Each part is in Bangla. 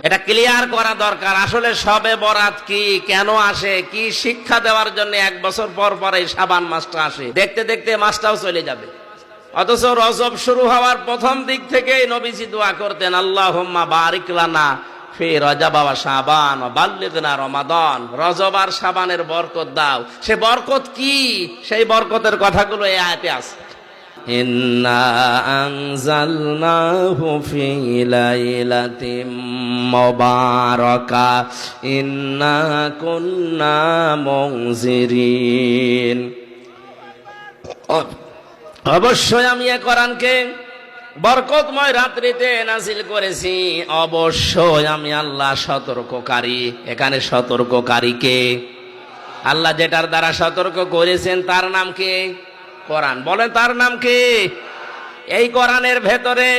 এটা ক্লিয়ার করা দরকার। আসলে শবে বরাত কি, কেন আসে, কি শিক্ষা দেওয়ার জন্য 1 বছর পর পর এই শাবান মাসটা আসে। দেখতে দেখতে মাসটাও চলে যাবে। অথচ রজব শুরু হওয়ার প্রথম দিক থেকেই নবীজি দোয়া করতেন, আল্লাহুম্মা বারিক লানা ফি রজব ওয়া শাবান ওয়া বাল্লিগনা রমাদান। রজব আর শাবানের বরকত দাও। সে বরকত কি, সেই বরকতের কথাগুলো এই আয়াতে আছে। ইন্না আনজালনাহু ফি লাইলাতিম মুবারাকা ইন্না কুন্না মুনজিরিন। অবশ্যই আমি এই কোরআনকে বরকতময় রাত্রিতে নাজিল করেছি। অবশ্যই আমি আল্লাহ সতর্ককারী। এখানে সতর্ককারী কে? আল্লাহ যেটার দ্বারা সতর্ক করেছেন তার নাম কি? কোরআন। বলেন তার নাম কি? এই কোরআনের ভেতরে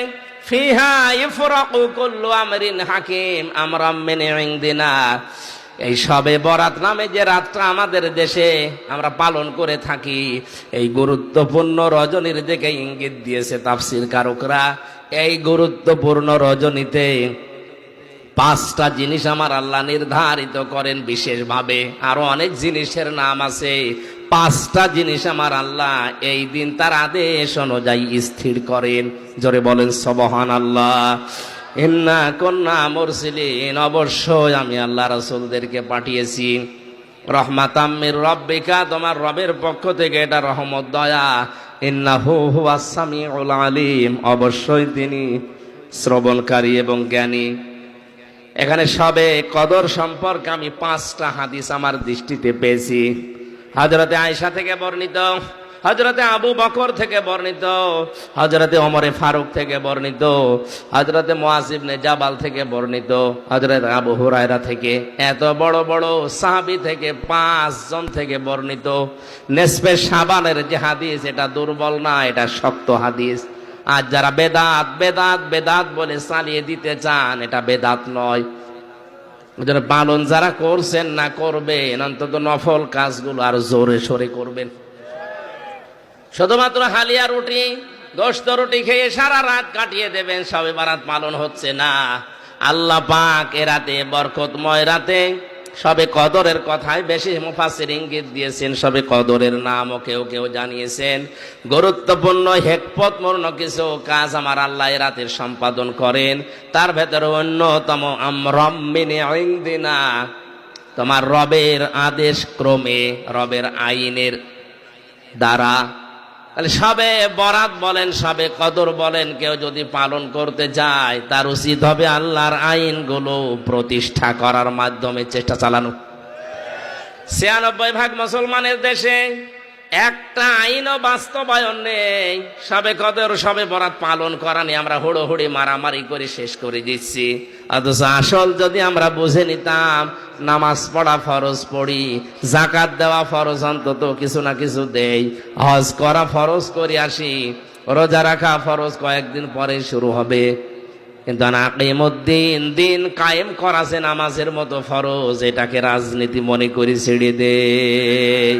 ফিহা ইফরাকু কুল্লু আমরিন হাকিম আমরাম মিন ইনদিনা। এই শবে বরাত নামে যে রাতটা আমাদের দেশে আমরা পালন করে থাকি, এই গুরুত্বপূর্ণ রজনীর দিকে ইঙ্গিত দিয়েছে তাফসীর কারকরা। এই গুরুত্বপূর্ণ রজনীতে 5টা জিনিস আমার আল্লাহ নির্ধারিত করেন বিশেষভাবে। আরো অনেক জিনিসের নাম আছে। 5টা জিনিস আমার আল্লাহ এই দিন তার আদেশ অনুযায়ী স্থির করেন। জোরে বলেন সুবহানাল্লাহ। ইন্না কুন্না মুরসিলিন। অবশ্যই আমি আল্লাহ রাসূলদেরকে পাঠিয়েছি রহমাতাম মির রাব্বিকা, তোমার রবের পক্ষ থেকে এটা রহমত, দয়া। ইন্নাহু হুয়াস সামিউল আলিম। অবশ্যই তিনি শ্রবণকারী এবং জ্ঞানী। এখানে শবে কদর সম্পর্কে আমি 5টা হাদিস আমার দৃষ্টিতে পেয়েছি। হযরতে আয়েশা থেকে বর্ণিত, হযরতে আবু বকর থেকে বর্ণিত, হযরতে ওমরে ফারুক থেকে বর্ণিত, হযরতে মুআয ইবনে জাবাল থেকে বর্ণিত, হযরতে আবু হুরায়রা থেকে, এত বড় বড় সাহাবী থেকে 5 জন থেকে বর্ণিত। নিসফে শাবানের যে হাদিস, এটা দুর্বল না, এটা শক্ত হাদিস। আর যারা বেদাত বেদাত বেদাত বলে চালিয়ে দিতে চান, এটা বেদাত নয়। পালন যারা করছেন না করবেন, অন্তত নফল কাজগুলো আর জোরে সোরে করবেন। শুধুমাত্র হালিয়া রুটি, গোশত রুটি খেয়ে সারা রাত কাটিয়ে দেবেন, শবে বরাত পালন হচ্ছে না। আল্লাহ পাক এ রাতে, বরকতময় রাতে, শবে কদরের কথায় বেশি মুফাসসির ইঙ্গিত দিয়েছেন। শবে কদরের নামও কেউ কেউ জানিয়েছেন। গুরুত্বপূর্ণ হিকমতপূর্ণ কিছু কাজ আমার আল্লাহ এ রাতের সম্পাদন করেন। তার ভেতরে অন্যতম আমরাম মিন ইনদিনা, তোমার রবের আদেশ ক্রমে, রবের আইনের দ্বারা। তাহলে শবে বরাত বলেন, শবে কদর বলেন, কেউ যদি পালন করতে যায় তার উচিত হবে আল্লাহর আইনগুলো প্রতিষ্ঠা করার মাধ্যমে চেষ্টা চালানো। 96% মুসলমানের দেশে একটা আইনও বাস্তবায়ন নেই। শবে কদর শবে বরাত পালন করা নিয়ে আমরা হুড়োহুড়ি মারামারি করে শেষ করে দিচ্ছি। অথচ আসল যদি আমরা বুঝে নিতাম, নামাজ পড়া ফরজ পড়ি, যাকাত দেওয়া ফরজ অন্তত কিছু না কিছু দেই, হজ করা ফরজ করে আসি, রোজা রাখা ফরজ কয়েকদিন পরে শুরু হবে। কিন্তু আকিমুদ্দিন, দিন কায়েম করা যে নামাজের মতো ফরজ, এটাকে রাজনীতি মনে করে ছেড়ে দেয়।